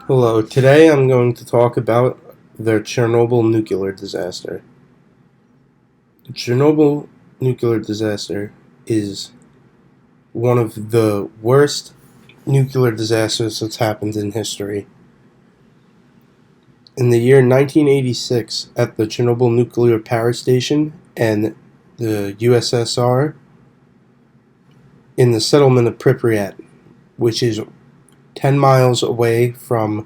Hello, today I'm going to talk about the Chernobyl nuclear disaster. The Chernobyl nuclear disaster is one of the worst nuclear disasters that's happened in history. In the year 1986, at the Chernobyl nuclear power station and the USSR, in the settlement of Pripyat, which is 10 miles away from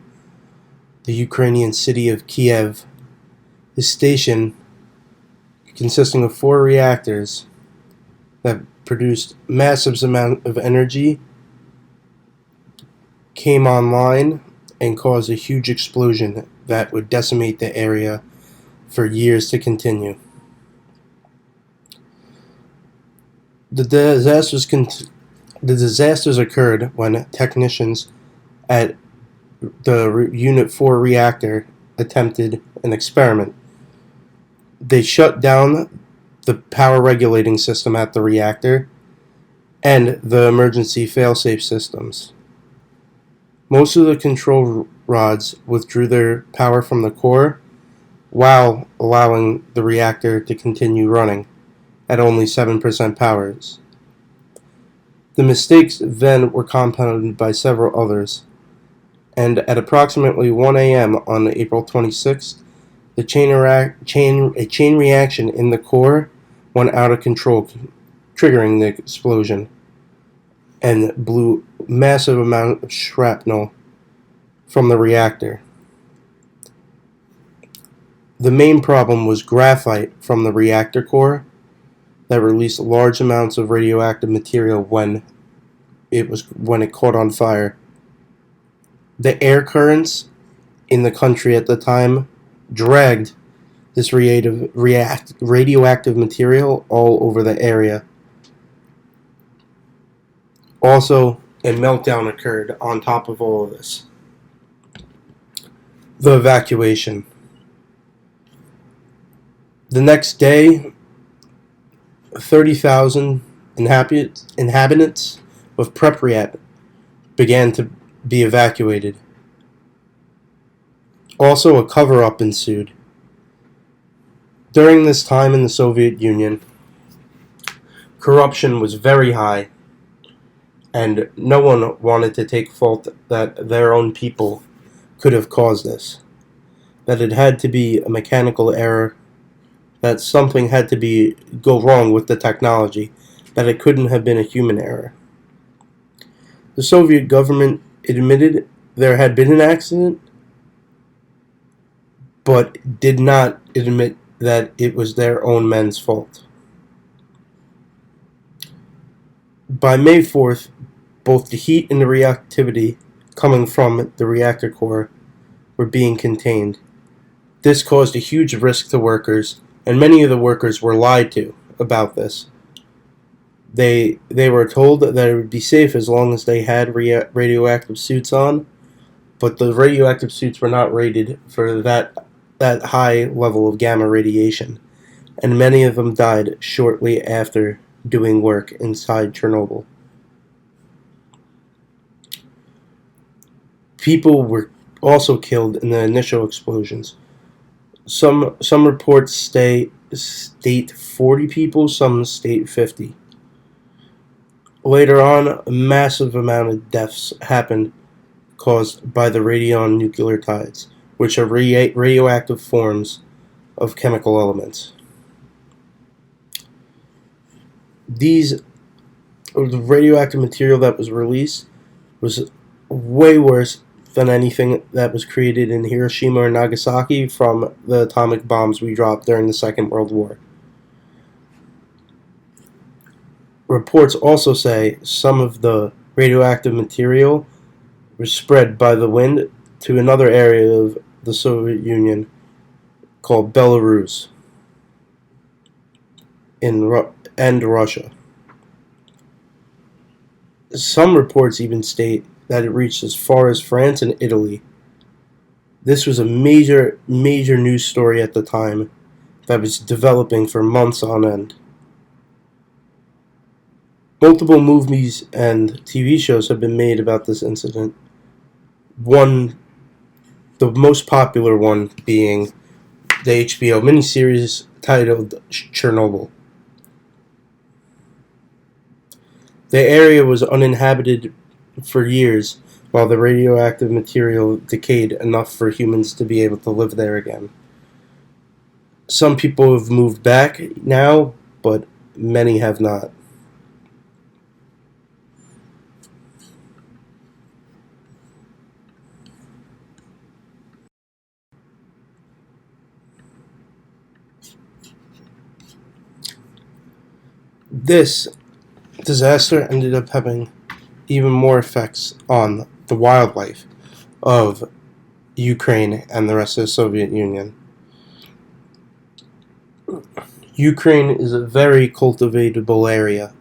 the Ukrainian city of Kiev, the station consisting of 4 reactors that produced massive amount of energy came online and caused a huge explosion that would decimate the area for years to continue. The disasters occurred when technicians at the Unit 4 reactor attempted an experiment. They shut down the power regulating system at the reactor and the emergency failsafe systems. Most of the control rods withdrew their power from the core while allowing the reactor to continue running at only 7% powers. The mistakes then were compounded by several others, and at approximately 1 a.m. on April 26th, a chain reaction in the core went out of control, triggering the explosion, and blew massive amount of shrapnel from the reactor. The main problem was graphite from the reactor core that released large amounts of radioactive material when it caught on fire. The air currents in the country at the time dragged this radioactive material all over the area. Also, a meltdown occurred on top of all of this. The evacuation. The next day, 30,000 inhabitants of Pripyat began to be evacuated. Also, a cover-up ensued. During this time in the Soviet Union, corruption was very high, and no one wanted to take fault that their own people could have caused this. That it had to be a mechanical error, that something had to go wrong with the technology, that it couldn't have been a human error. The Soviet government admitted there had been an accident, but did not admit that it was their own men's fault. By May 4th, both the heat and the reactivity coming from the reactor core were being contained. This caused a huge risk to workers, and many of the workers were lied to about this. They were told that it would be safe as long as they had radioactive suits on, but the radioactive suits were not rated for that high level of gamma radiation, and many of them died shortly after doing work inside Chernobyl. People were also killed in the initial explosions. Some reports state 40 people, some state 50. Later on, a massive amount of deaths happened caused by the radionucleotides, which are radioactive forms of chemical elements. The radioactive material that was released was way worse than anything that was created in Hiroshima or Nagasaki from the atomic bombs we dropped during the Second World War. Reports also say some of the radioactive material was spread by the wind to another area of the Soviet Union called Belarus and Russia. Some reports even state that it reached as far as France and Italy. This was a major news story at the time that was developing for months on end. Multiple movies and TV shows have been made about this incident. One The most popular one being the HBO miniseries titled Chernobyl. The area was uninhabited for years while the radioactive material decayed enough for humans to be able to live there again. Some people have moved back now, but many have not. This disaster ended up having even more effects on the wildlife of Ukraine and the rest of the Soviet Union. Ukraine is a very cultivatable area.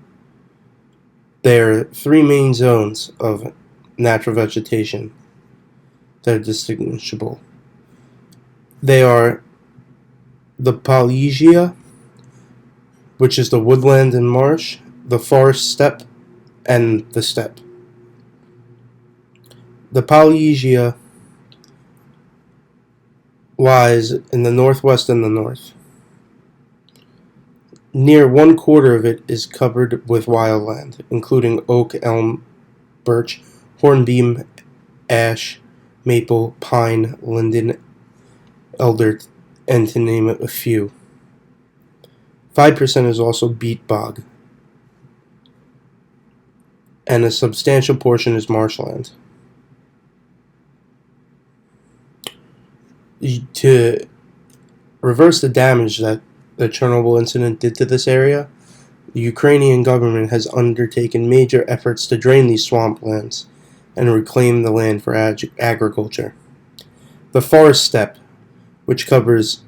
There are three main zones of natural vegetation that are distinguishable. They are the Polysia, which is the woodland and marsh, the forest steppe, and the steppe. The Polysia lies in the northwest and the north. Near 1/4 of it is covered with wildland, including oak, elm, birch, hornbeam, ash, maple, pine, linden, elder, and to name a few. 5% is also beet bog, and a substantial portion is marshland. To reverse the damage that the Chernobyl incident did to this area, the Ukrainian government has undertaken major efforts to drain these swamplands and reclaim the land for agriculture. The forest steppe, which covers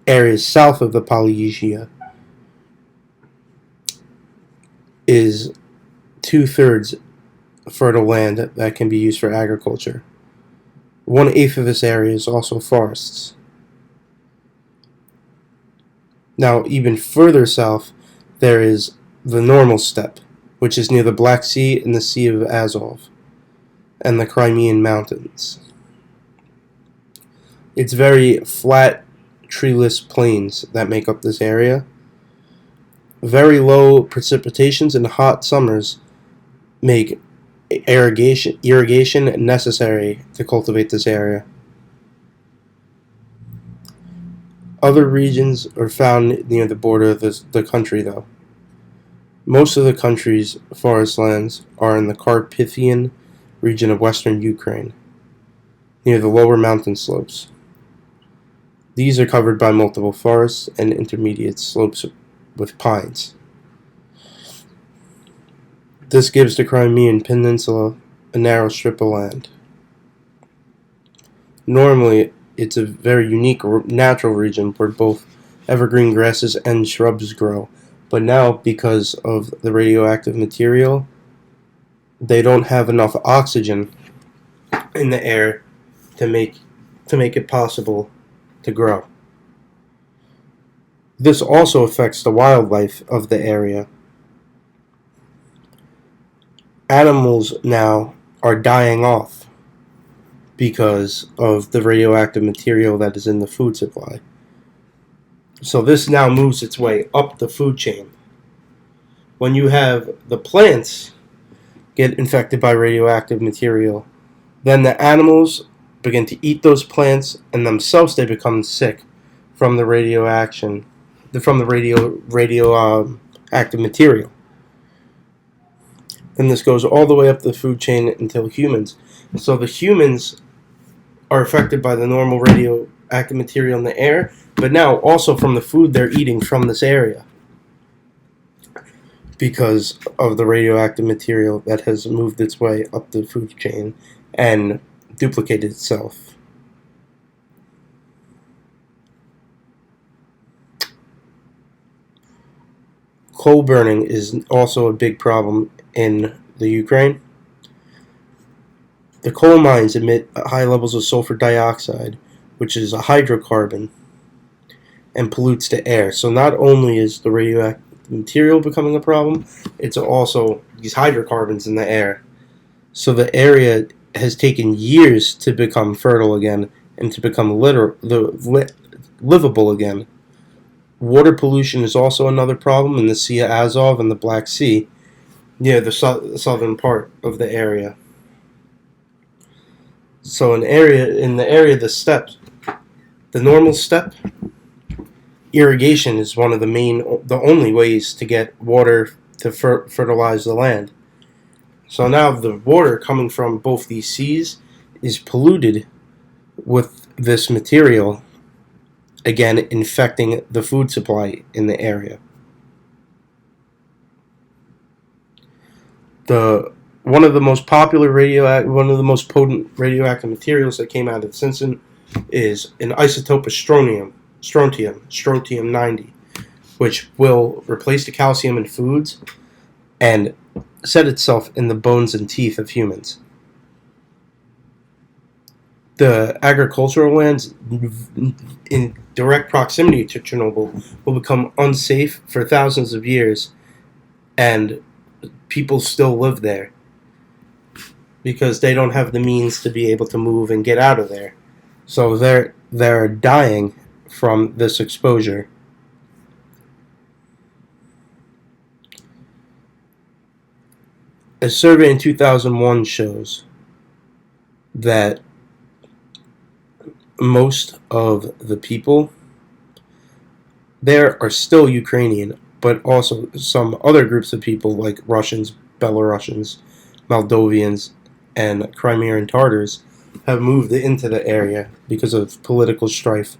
areas south of the Polysia, is 2/3 fertile land that can be used for agriculture. 1/8 of this area is also forests. Now, even further south, there is the normal steppe, which is near the Black Sea and the Sea of Azov, and the Crimean Mountains. It's very flat, treeless plains that make up this area. Very low precipitations and hot summers make irrigation necessary to cultivate this area. Other regions are found near the border of the country, though. Most of the country's forest lands are in the Carpathian region of western Ukraine, near the lower mountain slopes. These are covered by multiple forests and intermediate slopes with pines. This gives the Crimean Peninsula a narrow strip of land. Normally, it's a very unique natural region where both evergreen grasses and shrubs grow, but now, because of the radioactive material, they don't have enough oxygen in the air to make it possible to grow. This also affects the wildlife of the area. Animals now are dying off because of the radioactive material that is in the food supply. So this now moves its way up the food chain. When you have the plants get infected by radioactive material, then the animals begin to eat those plants, and themselves they become sick from the radioactive material. And this goes all the way up the food chain until humans. So the humans are affected by the normal radioactive material in the air, but now also from the food they're eating from this area, because of the radioactive material that has moved its way up the food chain and duplicated itself. Coal burning is also a big problem in the Ukraine. The coal mines emit high levels of sulfur dioxide, which is a hydrocarbon, and pollutes the air. So not only is the radioactive material becoming a problem, it's also these hydrocarbons in the air. So the area has taken years to become fertile again and to become livable again. Water pollution is also another problem in the Sea of Azov and the Black Sea, near the southern part of the area. So, in the area of the steppes, the normal steppe, irrigation is one of the only ways to get water to fertilize the land. So now the water coming from both these seas is polluted with this material, again infecting the food supply in the area. One of the most potent radioactive materials that came out of Simpson is an isotope of strontium 90, which will replace the calcium in foods and set itself in the bones and teeth of humans. The agricultural lands in direct proximity to Chernobyl will become unsafe for thousands of years, and people still live there because they don't have the means to be able to move and get out of there. So they're dying from this exposure. A survey in 2001 shows that most of the people there are still Ukrainian, but also some other groups of people like Russians, Belarusians, Moldovians, and Crimean Tatars have moved into the area because of political strife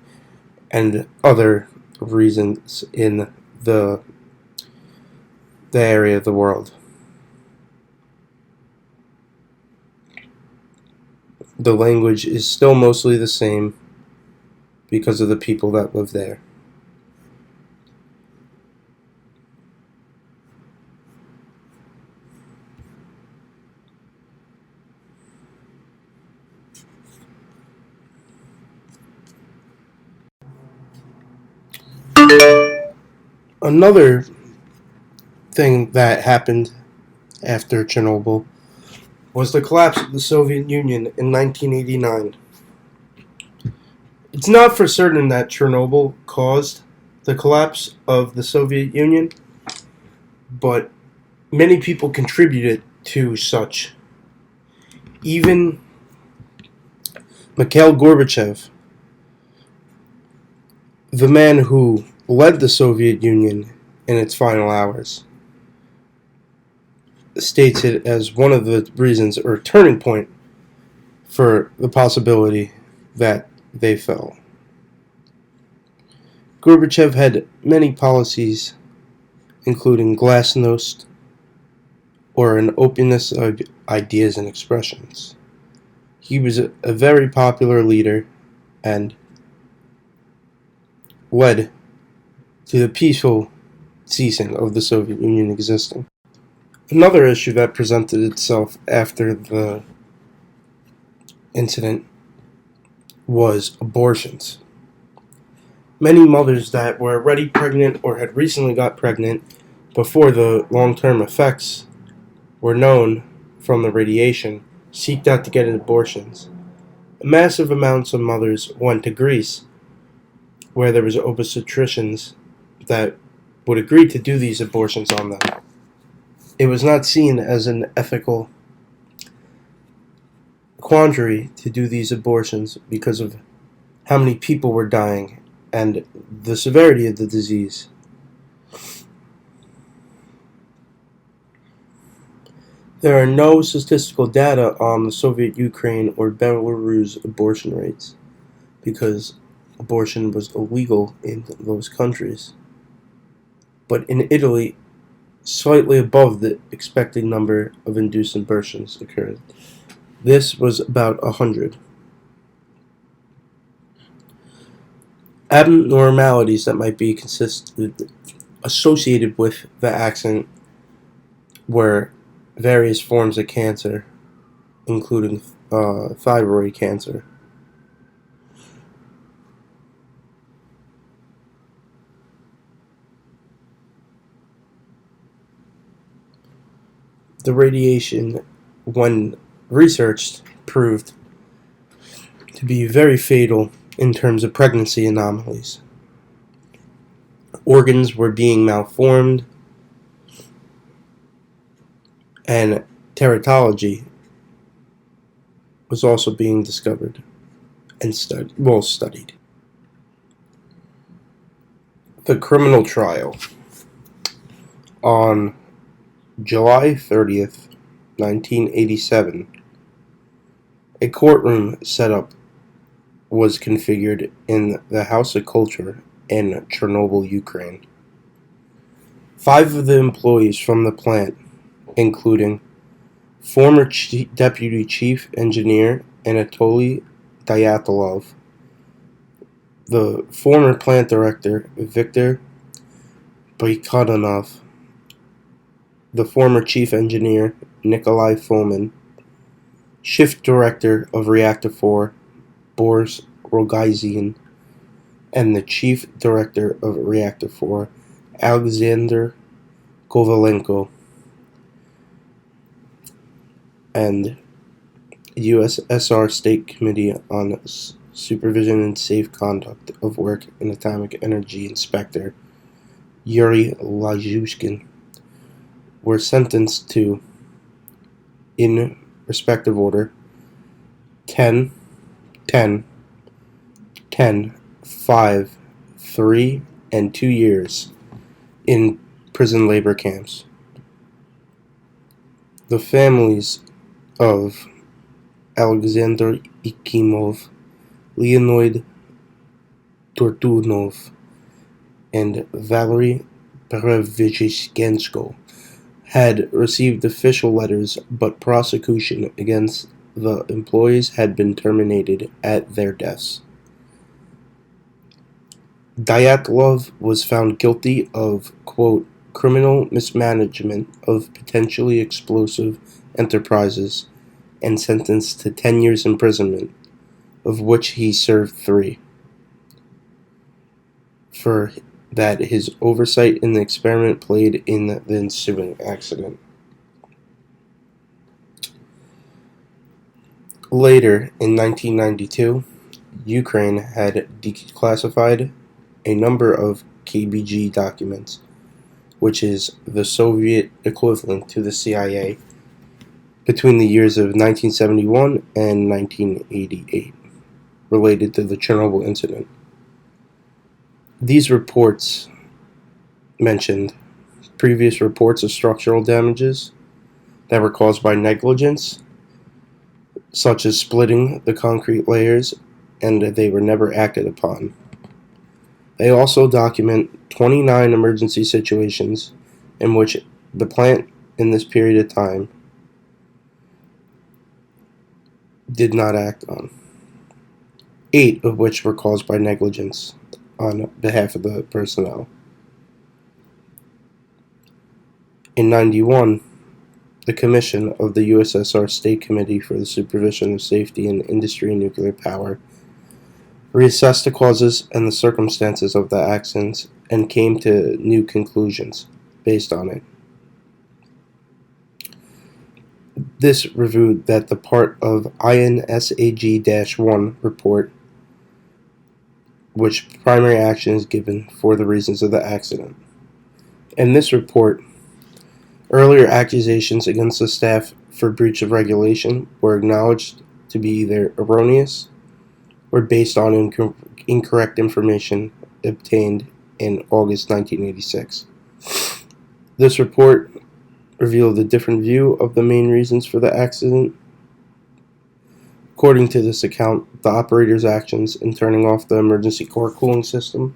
and other reasons in the area of the world. The language is still mostly the same because of the people that live there. Another thing that happened after Chernobyl was the collapse of the Soviet Union in 1989. It's not for certain that Chernobyl caused the collapse of the Soviet Union, but many people contributed to such. Even Mikhail Gorbachev, the man who led the Soviet Union in its final hours, states it as one of the reasons or turning point for the possibility that they fell. Gorbachev had many policies, including glasnost, or an openness of ideas and expressions. He was a very popular leader and led to the peaceful ceasing of the Soviet Union existing. Another issue that presented itself after the incident was abortions. Many mothers that were already pregnant or had recently got pregnant before the long-term effects were known from the radiation seeked out to get abortions. Massive amounts of mothers went to Greece, where there was obstetricians that would agree to do these abortions on them. It was not seen as an ethical quandary to do these abortions because of how many people were dying and the severity of the disease. There are no statistical data on the Soviet Ukraine or Belarus abortion rates because abortion was illegal in those countries. But in Italy, slightly above the expected number of induced abortions occurred. This was about 100. Abnormalities that might be associated with the accident were various forms of cancer, including thyroid cancer. The radiation, when researched, proved to be very fatal in terms of pregnancy anomalies. Organs were being malformed, and teratology was also being discovered and studied. The criminal trial on July 30th, 1987, a courtroom setup was configured in the House of Culture in Chernobyl, Ukraine. 5 of the employees from the plant, including former Deputy Chief Engineer Anatoly Dyatlov, the former plant director Viktor Brykodinov, the former Chief Engineer Nikolai Fomin, Shift Director of Reactor 4 Boris Rogozin, and the Chief Director of Reactor 4 Alexander Kovalenko, and USSR State Committee on Supervision and Safe Conduct of Work and Atomic Energy Inspector Yuri Lajushkin were sentenced to, in respective order, 10, 10, 10, 5, 3, and 2 years in prison labor camps. The families of Alexander Ikimov, Leonid Tortunov, and Valery Perevizhensko had received official letters, but prosecution against the employees had been terminated at their deaths. Dyatlov was found guilty of, quote, criminal mismanagement of potentially explosive enterprises and sentenced to 10 years imprisonment, of which he served 3, for that his oversight in the experiment played in the ensuing accident. Later, in 1992, Ukraine had declassified a number of KGB documents, which is the Soviet equivalent to the CIA, between the years of 1971 and 1988, related to the Chernobyl incident. These reports mentioned previous reports of structural damages that were caused by negligence, such as splitting the concrete layers, and they were never acted upon. They also document 29 emergency situations in which the plant in this period of time did not act on, 8 of which were caused by negligence on behalf of the personnel. In 91, the Commission of the USSR State Committee for the Supervision of Safety in Industry and Nuclear Power reassessed the causes and the circumstances of the accidents and came to new conclusions based on it. This reviewed that the part of INSAG-1 report, which primary action is given for the reasons of the accident. In this report, earlier accusations against the staff for breach of regulation were acknowledged to be either erroneous or based on incorrect information obtained in August 1986. This report revealed a different view of the main reasons for the accident. According to this account, the operator's actions in turning off the emergency core cooling system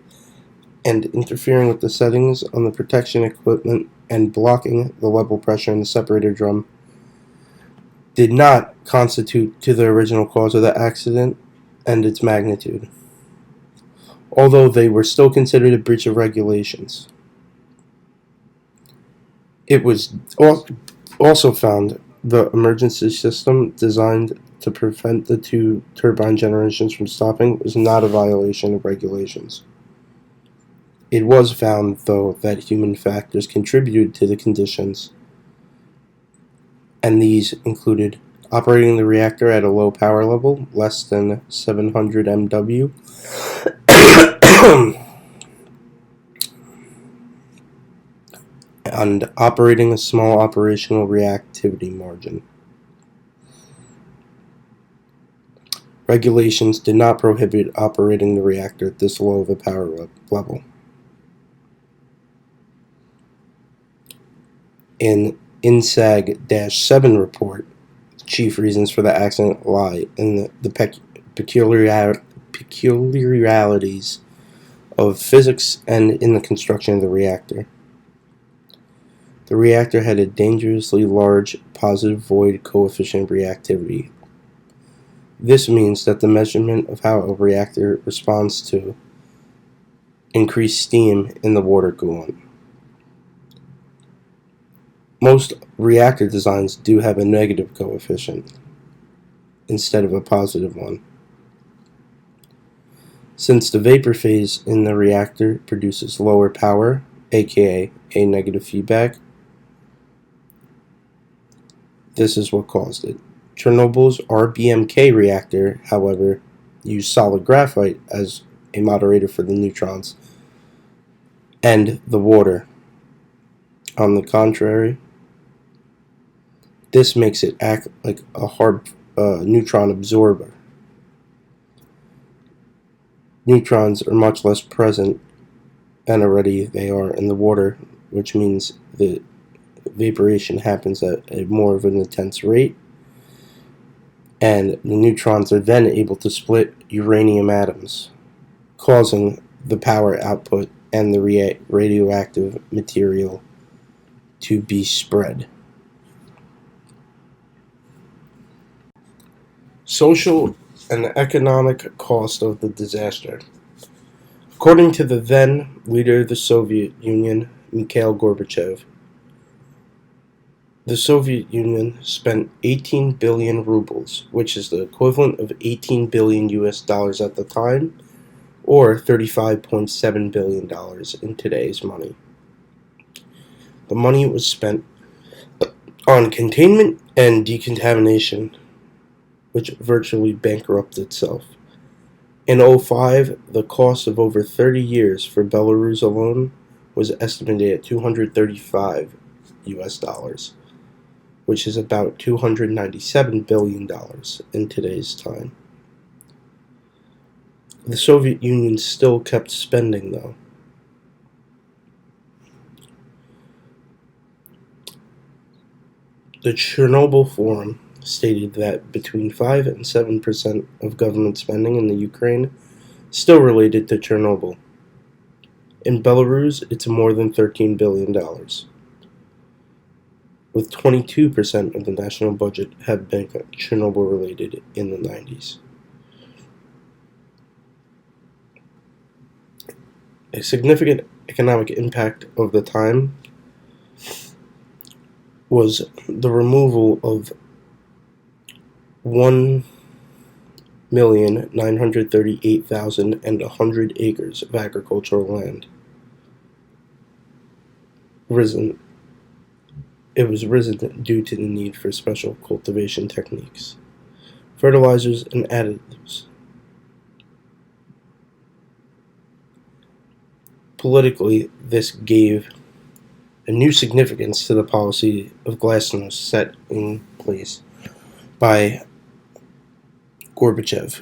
and interfering with the settings on the protection equipment and blocking the level pressure in the separator drum did not constitute to the original cause of the accident and its magnitude, although they were still considered a breach of regulations. It was also found the emergency system designed to prevent the 2 turbine generations from stopping was not a violation of regulations. It was found, though, that human factors contributed to the conditions, and these included operating the reactor at a low power level, less than 700 MW, and operating a small operational reactivity margin. Regulations did not prohibit operating the reactor at this low of a power level. In INSAG-7 report, chief reasons for the accident lie in the peculiarities of physics and in the construction of the reactor. The reactor had a dangerously large positive void coefficient reactivity. This means that the measurement of how a reactor responds to increased steam in the water coolant. Most reactor designs do have a negative coefficient instead of a positive one. Since the vapor phase in the reactor produces lower power, aka a negative feedback, this is what caused it. Chernobyl's RBMK reactor, however, used solid graphite as a moderator for the neutrons and the water. On the contrary, this makes it act like a hard neutron absorber. Neutrons are much less present, and already they are in the water, which means the evaporation happens at a more of an intense rate, and the neutrons are then able to split uranium atoms, causing the power output and the radioactive material to be spread. Social and economic cost of the disaster. According to the then leader of the Soviet Union, Mikhail Gorbachev, the Soviet Union spent 18 billion rubles, which is the equivalent of 18 billion US dollars at the time, or $35.7 billion in today's money. The money was spent on containment and decontamination, which virtually bankrupted itself. In 2005, the cost of over 30 years for Belarus alone was estimated at 235 US dollars, which is about $297 billion in today's time. The Soviet Union still kept spending, though. The Chernobyl Forum stated that between 5 and 7% of government spending in the Ukraine still related to Chernobyl. In Belarus, it's more than $13 billion, with 22% of the national budget have been Chernobyl related in the 90s. A significant economic impact of the time was the removal of 1,938,100 acres of agricultural land. It was risen due to the need for special cultivation techniques, fertilizers, and additives. Politically, this gave a new significance to the policy of glasnost set in place by Gorbachev.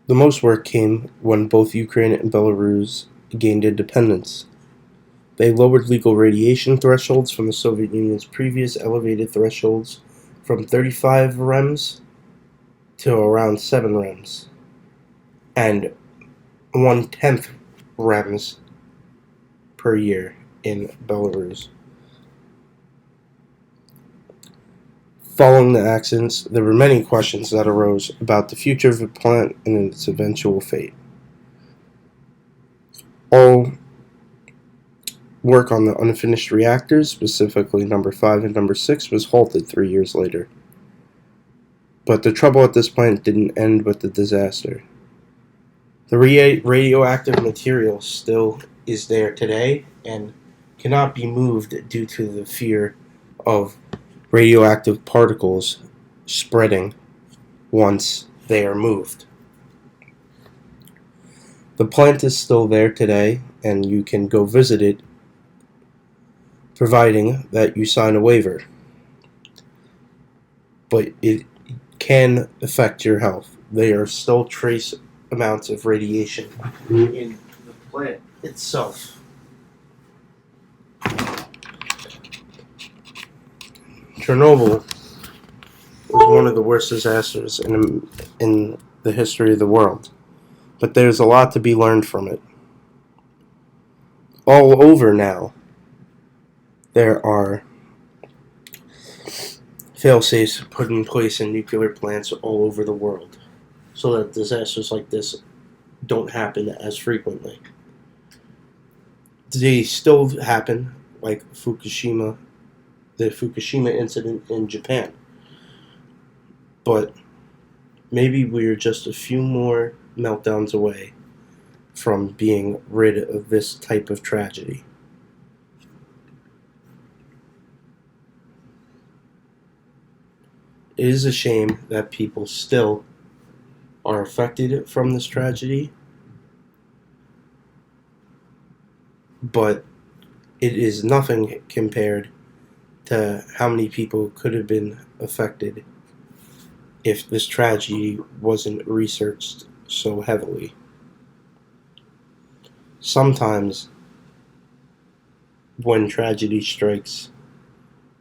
The most work came when both Ukraine and Belarus gained independence. They lowered legal radiation thresholds from the Soviet Union's previous elevated thresholds from 35 rems to around 7 rems, and 1/10 rems per year in Belarus. Following the accidents, there were many questions that arose about the future of the plant and its eventual fate. All work on the unfinished reactors, specifically number 5 and number 6, was halted 3 years later. But the trouble at this plant didn't end with the disaster. The radioactive material still is there today, and cannot be moved due to the fear of radioactive particles spreading once they are moved. The plant is still there today, and you can go visit it, providing that you sign a waiver. But it can affect your health. There are still trace amounts of radiation in the plant itself. Chernobyl was one of the worst disasters in the history of the world, but there's a lot to be learned from it. All over now, there are fail-safes put in place in nuclear plants all over the world so that disasters like this don't happen as frequently. They still happen, like the Fukushima incident in Japan. But maybe we're just a few more meltdowns away from being rid of this type of tragedy. It is a shame that people still are affected from this tragedy, but it is nothing compared to how many people could have been affected if this tragedy wasn't researched so heavily. Sometimes, when tragedy strikes,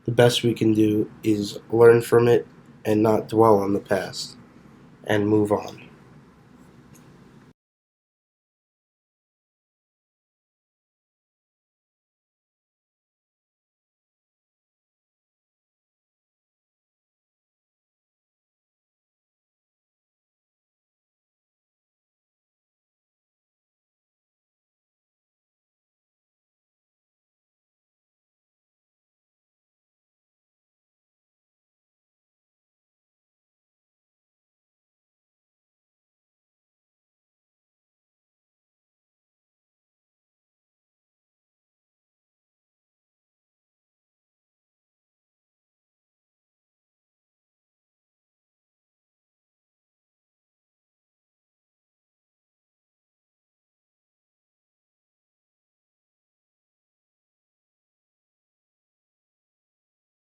the best we can do is learn from it and not dwell on the past and move on.